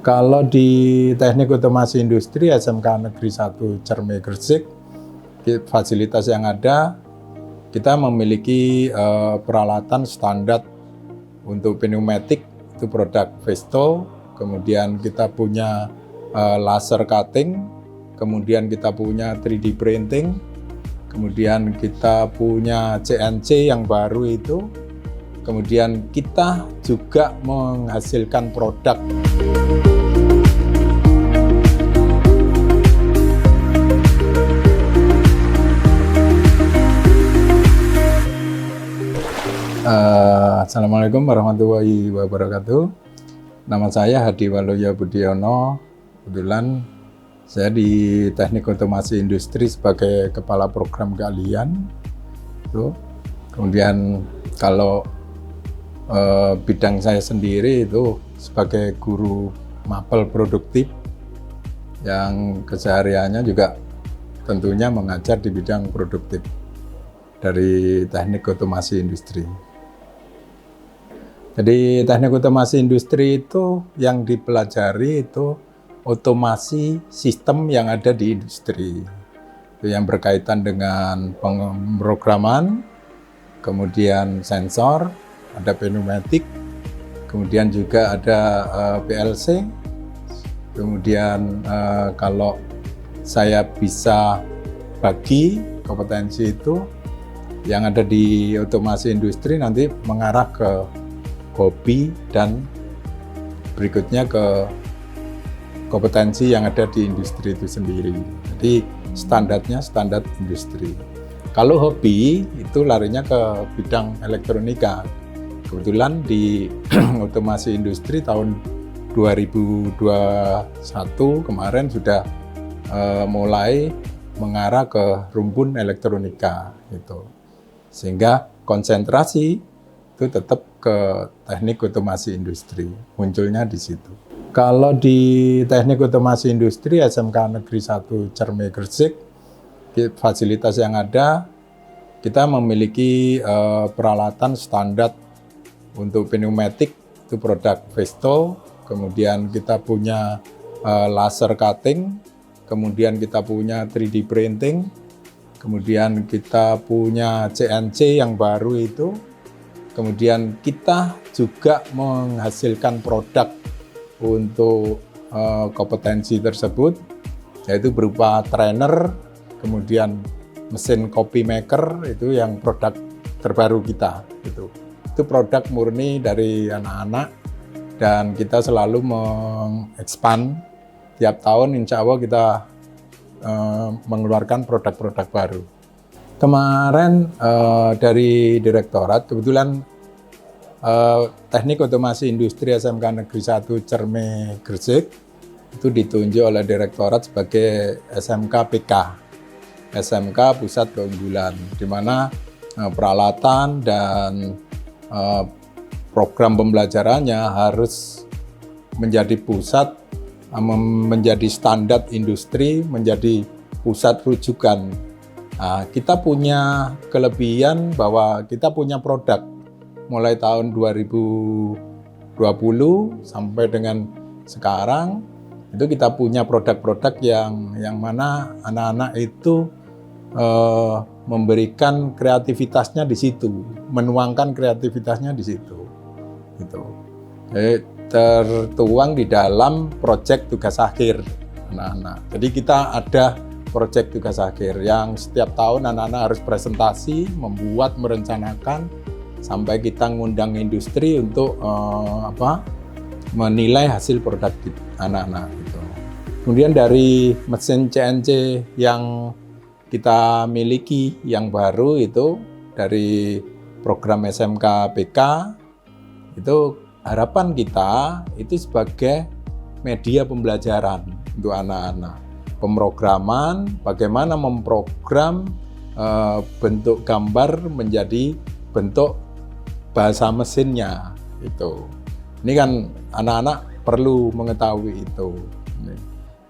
Kalau di Teknik Otomasi Industri SMK Negeri 1 Cerme Gresik, fasilitas yang ada, kita memiliki peralatan standar untuk pneumatik, itu produk Vesto, kemudian kita punya laser cutting, kemudian kita punya 3D printing, kemudian kita punya CNC yang baru itu, kemudian kita juga menghasilkan produk. Assalamualaikum warahmatullahi wabarakatuh. Nama saya Hadi Waluyo Budiono. Kebetulan saya di Teknik Otomasi Industri sebagai kepala program keahlian. Kemudian kalau bidang saya sendiri itu sebagai guru mapel produktif yang kesehariannya juga tentunya mengajar di bidang produktif dari Teknik Otomasi Industri. Jadi Teknik Otomasi Industri itu yang dipelajari itu otomasi sistem yang ada di industri. Itu yang berkaitan dengan pemrograman, kemudian sensor, ada pneumatik, kemudian juga ada PLC. Kemudian kalau saya bisa bagi kompetensi itu yang ada di otomasi industri nanti mengarah ke hobi dan berikutnya ke kompetensi yang ada di industri itu sendiri. Jadi standarnya standar industri. Kalau hobi itu larinya ke bidang elektronika. Kebetulan di otomasi industri tahun 2021 kemarin sudah mulai mengarah ke rumpun elektronika gitu. Sehingga konsentrasi itu tetap ke Teknik Otomasi Industri, munculnya di situ. Kalau di Teknik Otomasi Industri SMK Negeri 1 Cerme Gresik, fasilitas yang ada, kita memiliki peralatan standar untuk pneumatik, itu produk Vesto, kemudian kita punya laser cutting, kemudian kita punya 3D printing, kemudian kita punya CNC yang baru itu, kemudian kita juga menghasilkan produk untuk kompetensi tersebut, yaitu berupa trainer, kemudian mesin copy maker, itu yang produk terbaru kita. Itu produk murni dari anak-anak, dan kita selalu mengekspand tiap tahun, insya Allah kita mengeluarkan produk-produk baru. Kemarin dari Direktorat, kebetulan Teknik Otomasi Industri SMK Negeri 1 Cerme Gresik itu ditunjuk oleh Direktorat sebagai SMK PK, SMK Pusat Keunggulan, di mana peralatan dan program pembelajarannya harus menjadi pusat, menjadi standar industri, menjadi pusat rujukan. Nah, kita punya kelebihan bahwa kita punya produk mulai tahun 2020 sampai dengan sekarang, itu kita punya produk-produk yang mana anak-anak itu memberikan kreativitasnya di situ, menuangkan kreativitasnya di situ. Gitu. Jadi tertuang di dalam proyek tugas akhir anak-anak. Jadi kita ada proyek tugas akhir yang setiap tahun anak-anak harus presentasi, membuat, merencanakan, sampai kita ngundang industri untuk menilai hasil produk anak-anak itu. Kemudian dari mesin CNC yang kita miliki yang baru itu dari program SMK PK, itu harapan kita itu sebagai media pembelajaran untuk anak-anak. Pemrograman, bagaimana memprogram bentuk gambar menjadi bentuk bahasa mesinnya itu. Ini kan anak-anak perlu mengetahui itu.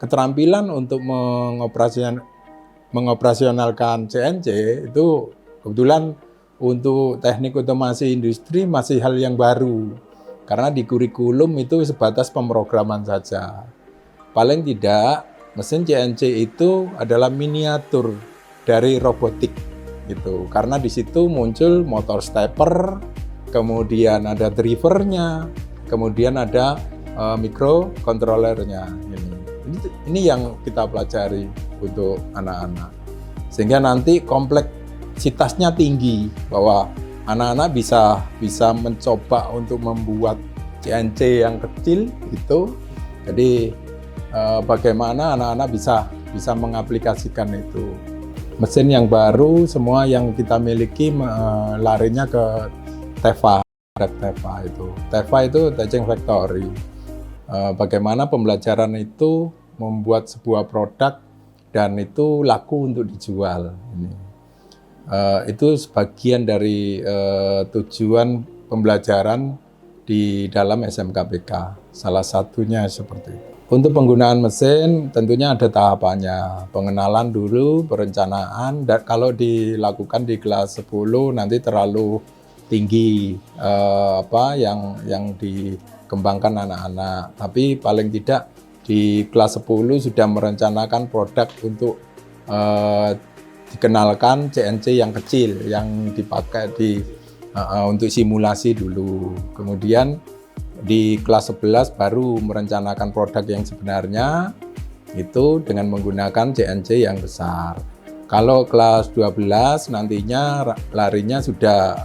Keterampilan untuk mengoperasionalkan CNC itu kebetulan untuk Teknik Otomasi Industri masih hal yang baru. Karena di kurikulum itu sebatas pemrograman saja. Paling tidak mesin CNC itu adalah miniatur dari robotik gitu. Karena di situ muncul motor stepper, kemudian ada drivernya, kemudian ada microcontrollernya. Ini yang kita pelajari untuk anak-anak. Sehingga nanti kompleksitasnya tinggi, bahwa anak-anak bisa mencoba untuk membuat CNC yang kecil gitu. Jadi bagaimana anak-anak bisa mengaplikasikan itu. Mesin yang baru semua yang kita miliki larinya ke TEVA. TEVA itu Teaching Factory. Bagaimana pembelajaran itu membuat sebuah produk dan itu laku untuk dijual. Itu sebagian dari tujuan pembelajaran di dalam SMKPK. Salah satunya seperti itu. Untuk penggunaan mesin tentunya ada tahapannya. Pengenalan dulu, perencanaan, dan kalau dilakukan di kelas 10 nanti terlalu tinggi yang dikembangkan anak-anak. Tapi paling tidak di kelas 10 sudah merencanakan produk untuk dikenalkan CNC yang kecil yang dipakai untuk simulasi dulu. Kemudian di kelas 11 baru merencanakan produk yang sebenarnya itu dengan menggunakan CNC yang besar. Kalau kelas 12 nantinya larinya sudah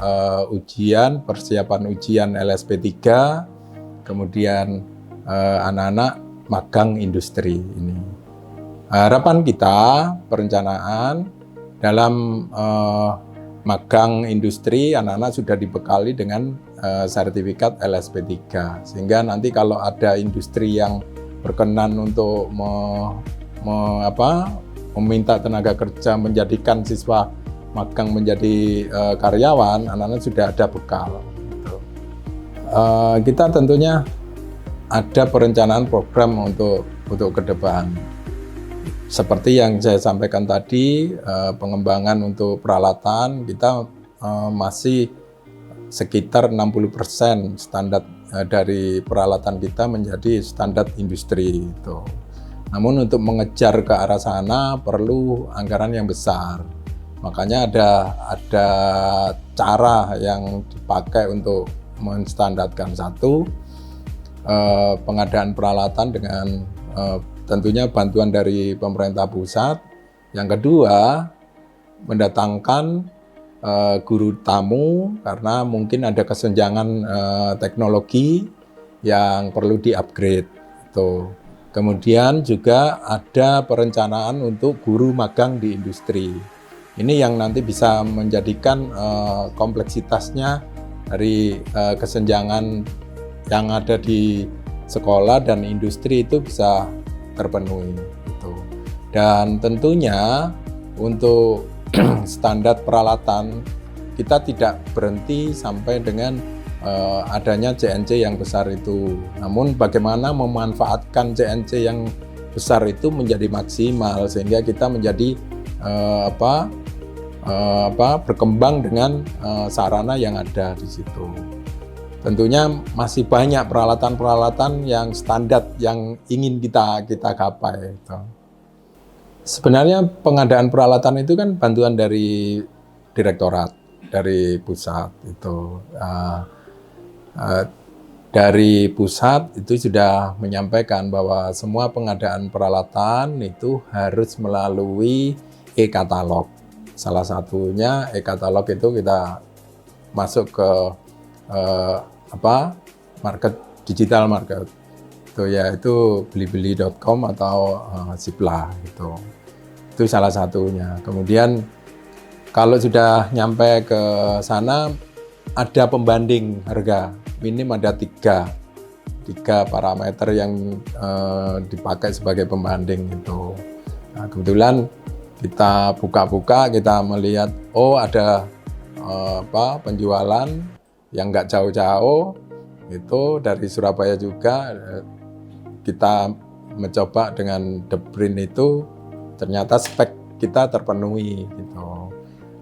persiapan ujian LSP3, kemudian anak-anak magang industri ini. Harapan kita perencanaan dalam magang industri anak-anak sudah dibekali dengan sertifikat LSP3, sehingga nanti kalau ada industri yang berkenan untuk meminta tenaga kerja menjadikan siswa magang menjadi karyawan, anak-anak sudah ada bekal. Gitu. Kita tentunya ada perencanaan program untuk ke depan. Seperti yang saya sampaikan tadi, pengembangan untuk peralatan kita masih sekitar 60% standar dari peralatan kita menjadi standar industri itu. Namun untuk mengejar ke arah sana perlu anggaran yang besar. Makanya ada cara yang dipakai untuk menstandarkan. Satu, pengadaan peralatan dengan tentunya bantuan dari pemerintah pusat. Yang kedua, mendatangkan guru tamu karena mungkin ada kesenjangan teknologi yang perlu di-upgrade. Kemudian juga ada perencanaan untuk guru magang di industri. Ini yang nanti bisa menjadikan kompleksitasnya dari kesenjangan yang ada di sekolah dan industri itu bisa terpenuhi. Dan tentunya untuk standar peralatan kita tidak berhenti sampai dengan adanya CNC yang besar itu. Namun bagaimana memanfaatkan CNC yang besar itu menjadi maksimal sehingga kita menjadi berkembang dengan sarana yang ada di situ. Tentunya masih banyak peralatan-peralatan yang standar yang ingin kita gapai. Sebenarnya pengadaan peralatan itu kan bantuan dari direktorat, dari pusat itu. Dari pusat itu sudah menyampaikan bahwa semua pengadaan peralatan itu harus melalui e-katalog. Salah satunya e-katalog itu kita masuk ke digital market. Yaitu blibeli.com atau Zipla gitu. Itu salah satunya. Kemudian kalau sudah nyampe ke sana ada pembanding harga, minim ada tiga parameter yang dipakai sebagai pembanding itu. Nah, kebetulan kita buka-buka, kita melihat ada penjualan yang nggak jauh-jauh itu dari Surabaya juga. Kita mencoba dengan The Brain itu ternyata spek kita terpenuhi gitu.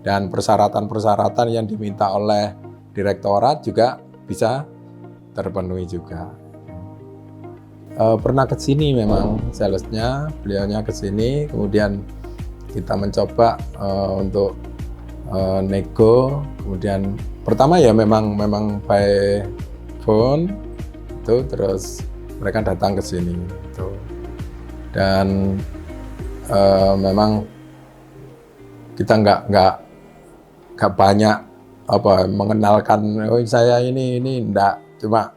Dan persyaratan-persyaratan yang diminta oleh direktorat juga bisa terpenuhi juga. Pernah ke sini memang salesnya, beliaunya ke sini, kemudian kita mencoba untuk nego, kemudian pertama ya memang by phone itu, terus mereka datang ke sini itu. Dan memang kita nggak banyak mengenalkan, oh saya ini enggak, cuma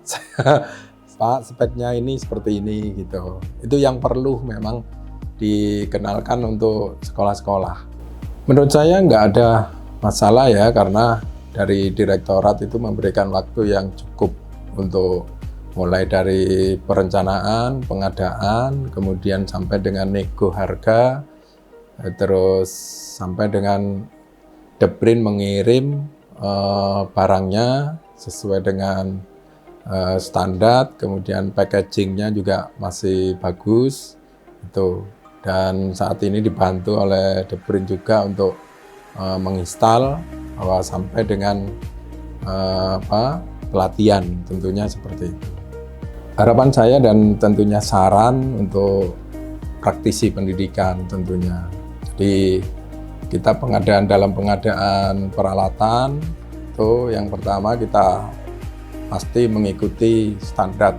Pak speknya ini seperti ini gitu. Itu yang perlu memang dikenalkan untuk sekolah-sekolah. Menurut saya nggak ada masalah ya, karena dari direktorat itu memberikan waktu yang cukup untuk mulai dari perencanaan, pengadaan, kemudian sampai dengan nego harga, terus sampai dengan Deprin mengirim barangnya sesuai dengan standar, kemudian packagingnya juga masih bagus itu. Dan saat ini dibantu oleh Deprin juga untuk menginstal bahwa sampai dengan pelatihan tentunya seperti itu. Harapan saya dan tentunya saran untuk praktisi pendidikan tentunya. Jadi kita dalam pengadaan peralatan itu yang pertama kita pasti mengikuti standar,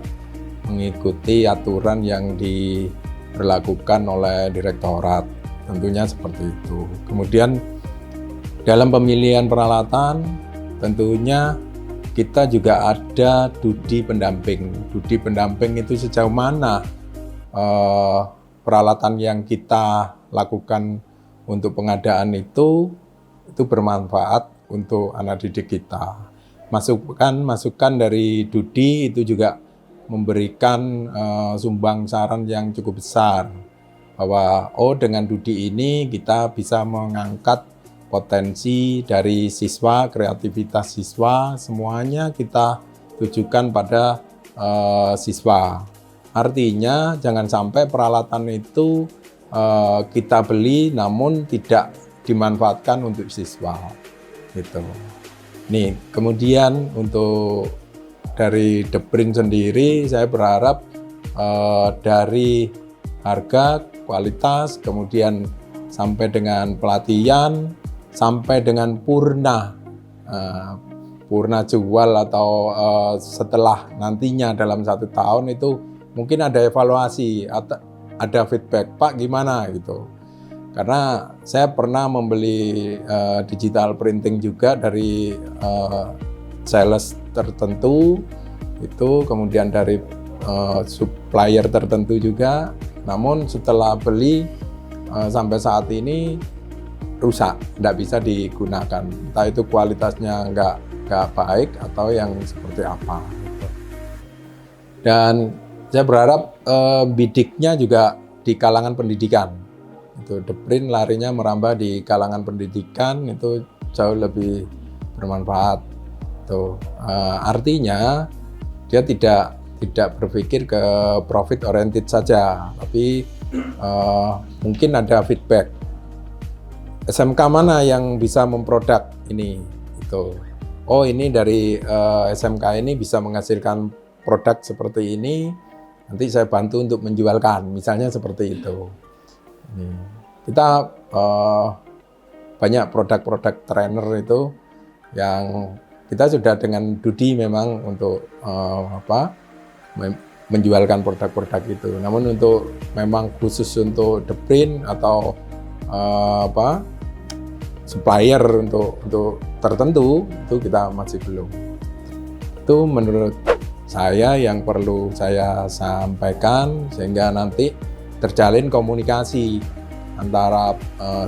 mengikuti aturan yang diberlakukan oleh direktorat, tentunya seperti itu. Kemudian dalam pemilihan peralatan tentunya kita juga ada DUDI pendamping. DUDI pendamping itu sejauh mana peralatan yang kita lakukan untuk pengadaan itu bermanfaat untuk anak didik kita. Masukan dari DUDI itu juga memberikan sumbang saran yang cukup besar bahwa dengan DUDI ini kita bisa mengangkat potensi dari siswa, kreativitas siswa, semuanya kita tujukan pada siswa. Artinya jangan sampai peralatan itu kita beli namun tidak dimanfaatkan untuk siswa gitu. Nih, kemudian untuk dari Deprin sendiri, saya berharap dari harga, kualitas, kemudian sampai dengan pelatihan, sampai dengan purna jual atau setelah nantinya dalam 1 tahun itu mungkin ada evaluasi, ada feedback, Pak gimana gitu. Karena saya pernah membeli digital printing juga dari sales tertentu itu, kemudian dari supplier tertentu juga. Namun setelah beli sampai saat ini rusak, tidak bisa digunakan. Entah itu kualitasnya nggak baik atau yang seperti apa. Gitu. Dan saya berharap bidiknya juga di kalangan pendidikan. Itu Deprin larinya merambah di kalangan pendidikan, itu jauh lebih bermanfaat. Tuh, artinya dia tidak berpikir ke profit oriented saja, tapi mungkin ada feedback. SMK mana yang bisa memproduk ini? Itu. Oh ini dari SMK ini bisa menghasilkan produk seperti ini, nanti saya bantu untuk menjualkan, misalnya seperti itu. Kita banyak produk-produk trainer itu yang kita sudah dengan DUDI memang untuk menjualkan produk-produk itu. Namun untuk memang khusus untuk Deprin atau supplier untuk tertentu itu kita masih belum. Itu menurut saya yang perlu saya sampaikan sehingga nanti terjalin komunikasi antara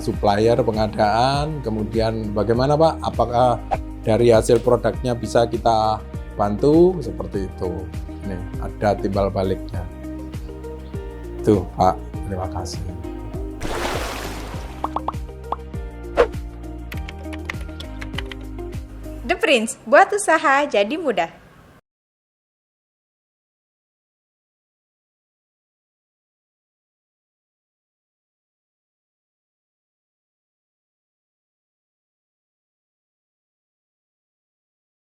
supplier pengadaan, kemudian bagaimana Pak, apakah dari hasil produknya bisa kita bantu, seperti itu. Nih, ada timbal baliknya. Tuh Pak, terima kasih. Deprin, buat usaha jadi mudah.